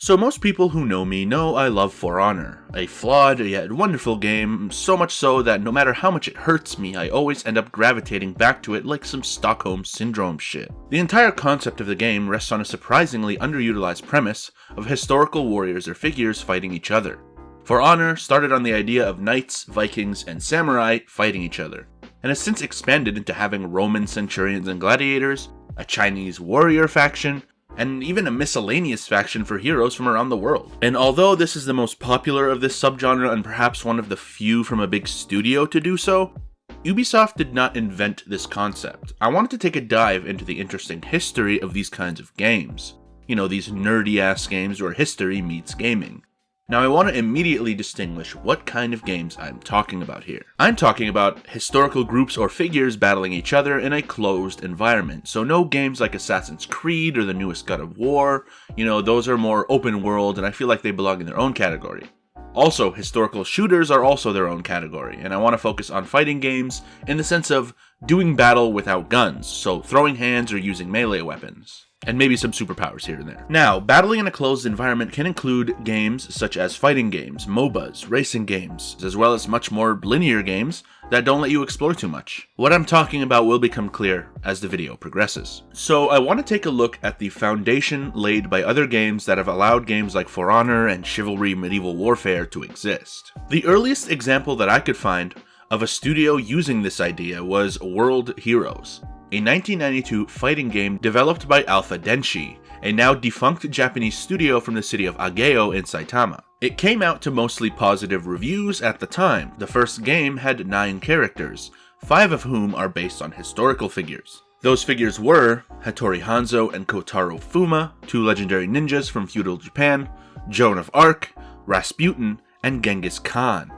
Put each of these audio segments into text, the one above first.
So most people who know me know I love For Honor, a flawed yet wonderful game, so much so that no matter how much it hurts me, I always end up gravitating back to it like some Stockholm Syndrome shit. The entire concept of the game rests on a surprisingly underutilized premise of historical warriors or figures fighting each other. For Honor started on the idea of knights, Vikings, and samurai fighting each other, and has since expanded into having Roman centurions and gladiators, a Chinese warrior faction, and even a miscellaneous faction for heroes from around the world. And although this is the most popular of this subgenre and perhaps one of the few from a big studio to do so, Ubisoft did not invent this concept. I wanted to take a dive into the interesting history of these kinds of games. You know, these nerdy-ass games where history meets gaming. Now I want to immediately distinguish what kind of games I'm talking about here. I'm talking about historical groups or figures battling each other in a closed environment, so no games like Assassin's Creed or the newest God of War. You know, those are more open world and I feel like they belong in their own category. Also, historical shooters are also their own category, and I want to focus on fighting games in the sense of doing battle without guns, so throwing hands or using melee weapons. And maybe some superpowers here and there. Now, battling in a closed environment can include games such as fighting games, MOBAs, racing games, as well as much more linear games that don't let you explore too much. What I'm talking about will become clear as the video progresses. So I want to take a look at the foundation laid by other games that have allowed games like For Honor and Chivalry Medieval Warfare to exist. The earliest example that I could find of a studio using this idea was World Heroes, a 1992 fighting game developed by Alpha Denshi, a now defunct Japanese studio from the city of Ageo in Saitama. It came out to mostly positive reviews at the time. The first game had 9 characters, 5 of whom are based on historical figures. Those figures were Hattori Hanzo and Kotaro Fuma, 2 legendary ninjas from feudal Japan, Joan of Arc, Rasputin, and Genghis Khan.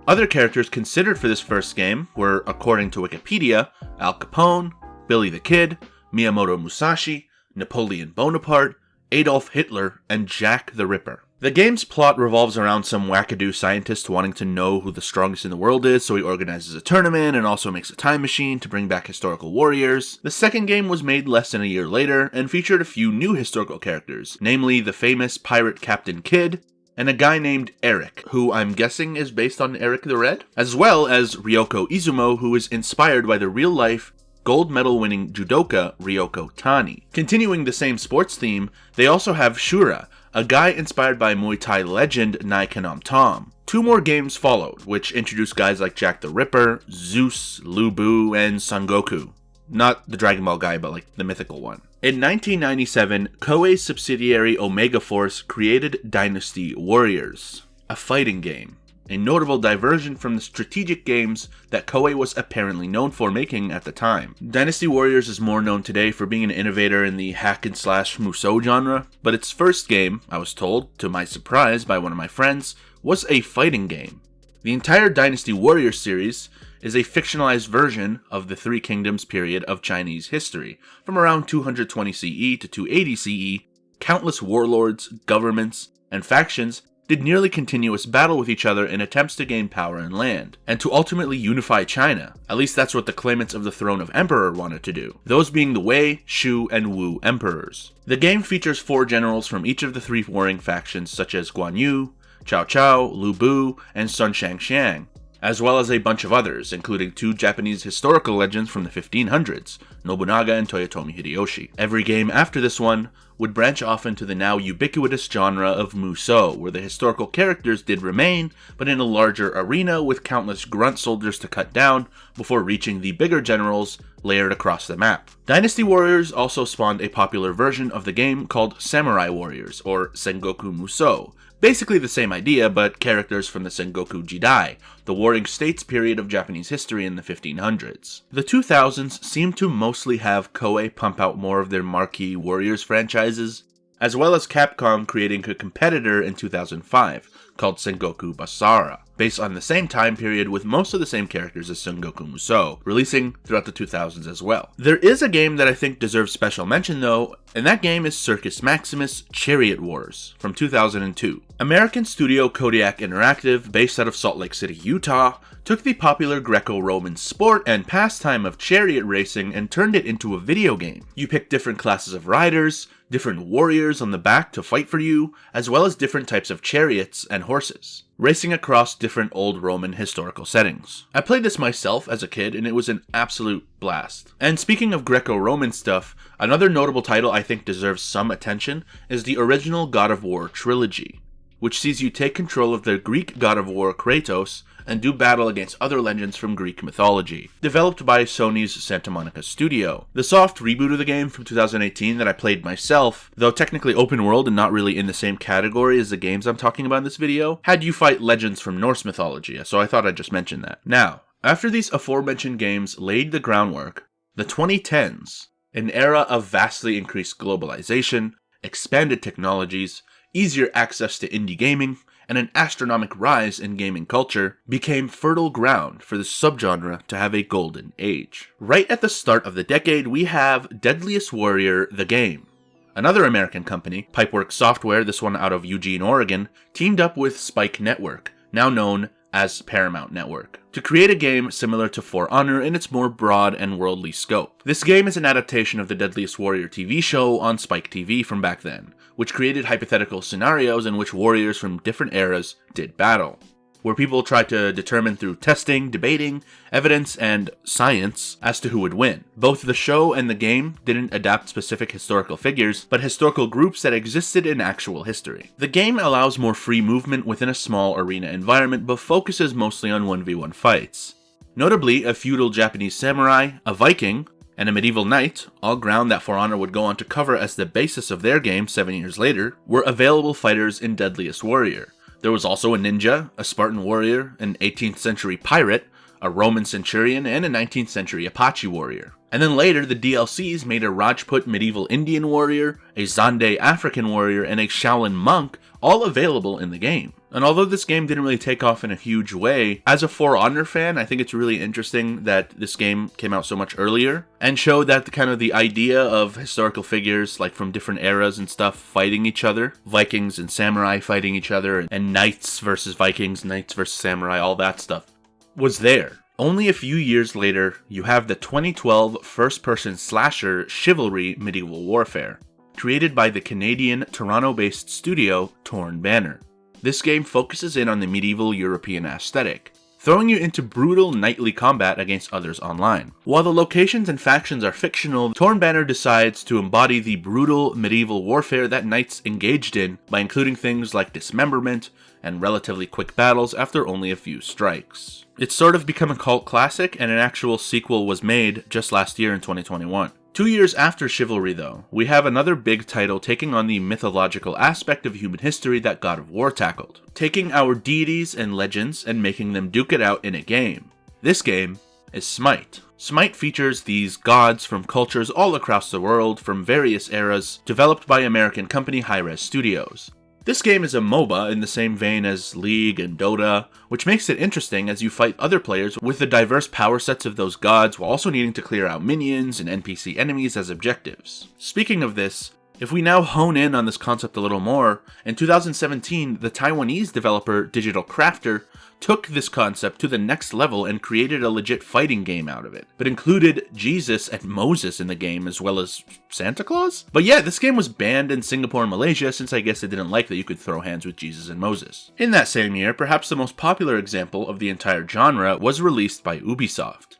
Other characters considered for this first game were, according to Wikipedia, Al Capone, Billy the Kid, Miyamoto Musashi, Napoleon Bonaparte, Adolf Hitler, and Jack the Ripper. The game's plot revolves around some wackadoo scientist wanting to know who the strongest in the world is, so he organizes a tournament and also makes a time machine to bring back historical warriors. The second game was made less than a year later and featured a few new historical characters, namely the famous pirate Captain Kidd, and a guy named Eric, who I'm guessing is based on Eric the Red, as well as Ryoko Izumo, who is inspired by the real-life gold medal winning judoka Ryoko Tani. Continuing the same sports theme, they also have Shura, a guy inspired by Muay Thai legend Nai Tom. 2 more games followed, which introduced guys like Jack the Ripper, Zeus, Lu Bu, and Son Goku. Not the Dragon Ball guy, but like the mythical one. In 1997, Koei's subsidiary Omega Force created Dynasty Warriors, a fighting game. A notable diversion from the strategic games that Koei was apparently known for making at the time. Dynasty Warriors is more known today for being an innovator in the hack-and-slash Musou genre, but its first game, I was told, to my surprise by one of my friends, was a fighting game. The entire Dynasty Warriors series is a fictionalized version of the Three Kingdoms period of Chinese history. From around 220 CE to 280 CE, countless warlords, governments, and factions did nearly continuous battle with each other in attempts to gain power and land, and to ultimately unify China. At least that's what the claimants of the throne of emperor wanted to do, those being the Wei, Shu, and Wu emperors. The game features 4 generals from each of the 3 warring factions such as Guan Yu, Cao Cao, Lu Bu, and Sun Shangxiang, as well as a bunch of others, including 2 Japanese historical legends from the 1500s, Nobunaga and Toyotomi Hideyoshi. Every game after this one would branch off into the now ubiquitous genre of Musou, where the historical characters did remain, but in a larger arena with countless grunt soldiers to cut down before reaching the bigger generals layered across the map. Dynasty Warriors also spawned a popular version of the game called Samurai Warriors, or Sengoku Musou. Basically the same idea, but characters from the Sengoku Jidai, the warring states period of Japanese history in the 1500s. The 2000s seem to mostly have Koei pump out more of their marquee Warriors franchises, as well as Capcom creating a competitor in 2005 called Sengoku Basara, based on the same time period with most of the same characters as Sengoku Musou, releasing throughout the 2000s as well. There is a game that I think deserves special mention though, and that game is Circus Maximus Chariot Wars from 2002. American studio Kodiak Interactive, based out of Salt Lake City, Utah, took the popular Greco-Roman sport and pastime of chariot racing and turned it into a video game. You pick different classes of riders, different warriors on the back to fight for you, as well as different types of chariots and horses, racing across different old Roman historical settings. I played this myself as a kid and it was an absolute blast. And speaking of Greco-Roman stuff, another notable title I think deserves some attention is the original God of War trilogy, which sees you take control of the Greek god of war Kratos and do battle against other legends from Greek mythology. Developed by Sony's Santa Monica studio. The soft reboot of the game from 2018 that I played myself, though technically open world and not really in the same category as the games I'm talking about in this video, had you fight legends from Norse mythology, so I thought I'd just mention that. Now, after these aforementioned games laid the groundwork, the 2010s, an era of vastly increased globalization, expanded technologies, easier access to indie gaming, and an astronomical rise in gaming culture, became fertile ground for the subgenre to have a golden age. Right at the start of the decade, we have Deadliest Warrior the Game. Another American company, Pipeworks Software, this one out of Eugene, Oregon, teamed up with Spike Network, now known as Paramount Network, to create a game similar to For Honor in its more broad and worldly scope. This game is an adaptation of the Deadliest Warrior TV show on Spike TV from back then, which created hypothetical scenarios in which warriors from different eras did battle, where people tried to determine through testing, debating, evidence, and science as to who would win. Both the show and the game didn't adapt specific historical figures, but historical groups that existed in actual history. The game allows more free movement within a small arena environment, but focuses mostly on 1v1 fights. Notably, a feudal Japanese samurai, a Viking, and a medieval knight, all ground that For Honor would go on to cover as the basis of their game 7 years later, were available fighters in Deadliest Warrior. There was also a ninja, a Spartan warrior, an 18th century pirate, a Roman centurion, and a 19th century Apache warrior. And then later, the DLCs made a Rajput medieval Indian warrior, a Zande African warrior, and a Shaolin monk, all available in the game. And although this game didn't really take off in a huge way, as a For Honor fan, I think it's really interesting that this game came out so much earlier and showed that the idea of historical figures like from different eras and stuff fighting each other, Vikings and samurai fighting each other, and knights versus Vikings, knights versus samurai, all that stuff was there. Only a few years later, you have the 2012 first-person slasher Chivalry Medieval Warfare, created by the Canadian Toronto-based studio Torn Banner. This game focuses in on the medieval European aesthetic, throwing you into brutal knightly combat against others online. While the locations and factions are fictional, Torn Banner decides to embody the brutal medieval warfare that knights engaged in by including things like dismemberment and relatively quick battles after only a few strikes. It's sort of become a cult classic, and an actual sequel was made just last year in 2021. 2 years after Chivalry though, we have another big title taking on the mythological aspect of human history that God of War tackled, taking our deities and legends and making them duke it out in a game. This game is Smite. Smite features these gods from cultures all across the world from various eras, developed by American company Hi-Rez Studios. This game is a MOBA in the same vein as League and Dota, which makes it interesting as you fight other players with the diverse power sets of those gods while also needing to clear out minions and NPC enemies as objectives. Speaking of this, if we now hone in on this concept a little more, in 2017, the Taiwanese developer Digital Crafter took this concept to the next level and created a legit fighting game out of it, but included Jesus and Moses in the game as well as Santa Claus? But yeah, this game was banned in Singapore and Malaysia since I guess they didn't like that you could throw hands with Jesus and Moses. In that same year, perhaps the most popular example of the entire genre was released by Ubisoft.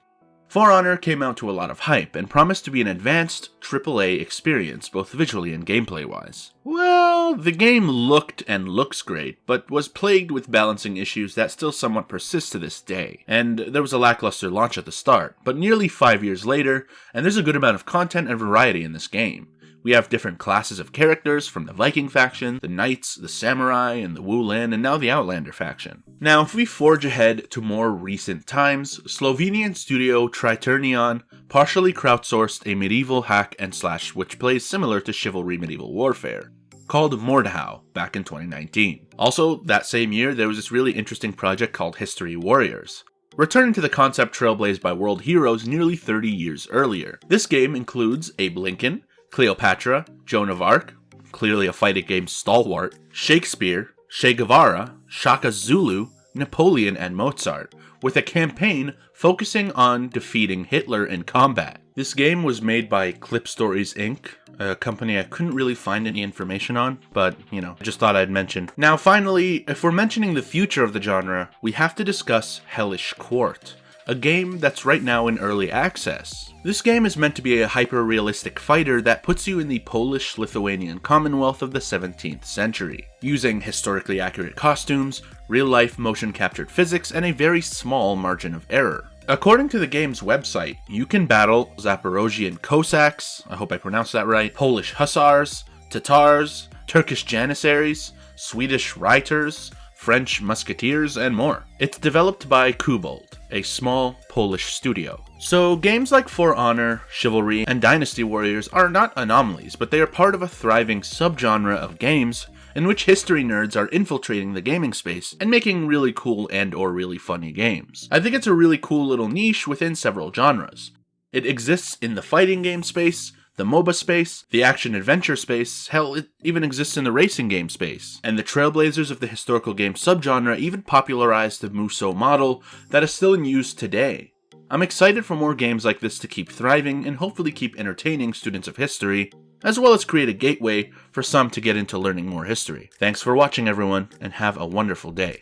For Honor came out to a lot of hype and promised to be an advanced AAA experience both visually and gameplay-wise. Well, the game looked and looks great, but was plagued with balancing issues that still somewhat persist to this day, and there was a lackluster launch at the start, but nearly 5 years later, and there's a good amount of content and variety in this game. We have different classes of characters from the Viking faction, the Knights, the Samurai, and the Wulin, and now the Outlander faction. Now, if we forge ahead to more recent times, Slovenian studio Triternion partially crowdsourced a medieval hack and slash which plays similar to Chivalry Medieval Warfare, called Mordhau back in 2019. Also, that same year, there was this really interesting project called History Warriors, returning to the concept trailblazed by world heroes nearly 30 years earlier. This game includes Abe Lincoln, Cleopatra, Joan of Arc, clearly a fighting game stalwart, Shakespeare, Che Guevara, Shaka Zulu, Napoleon, and Mozart, with a campaign focusing on defeating Hitler in combat. This game was made by Clip Stories Inc., a company I couldn't really find any information on, but, just thought I'd mention. Now finally, if we're mentioning the future of the genre, we have to discuss Hellish Quart, a game that's right now in early access. This game is meant to be a hyper-realistic fighter that puts you in the Polish-Lithuanian Commonwealth of the 17th century, using historically accurate costumes, real-life motion-captured physics, and a very small margin of error. According to the game's website, you can battle Zaporozhian Cossacks, I hope I pronounced that right, Polish Hussars, Tatars, Turkish Janissaries, Swedish Reiters, French Musketeers, and more. It's developed by Kobold, a small Polish studio. So games like For Honor, Chivalry, and Dynasty Warriors are not anomalies, but they are part of a thriving subgenre of games in which history nerds are infiltrating the gaming space and making really cool and or really funny games. I think it's a really cool little niche within several genres. It exists in the fighting game space, the MOBA space, the action-adventure space, hell, it even exists in the racing game space. And the trailblazers of the historical game subgenre even popularized the Musou model that is still in use today. I'm excited for more games like this to keep thriving and hopefully keep entertaining students of history, as well as create a gateway for some to get into learning more history. Thanks for watching everyone, and have a wonderful day.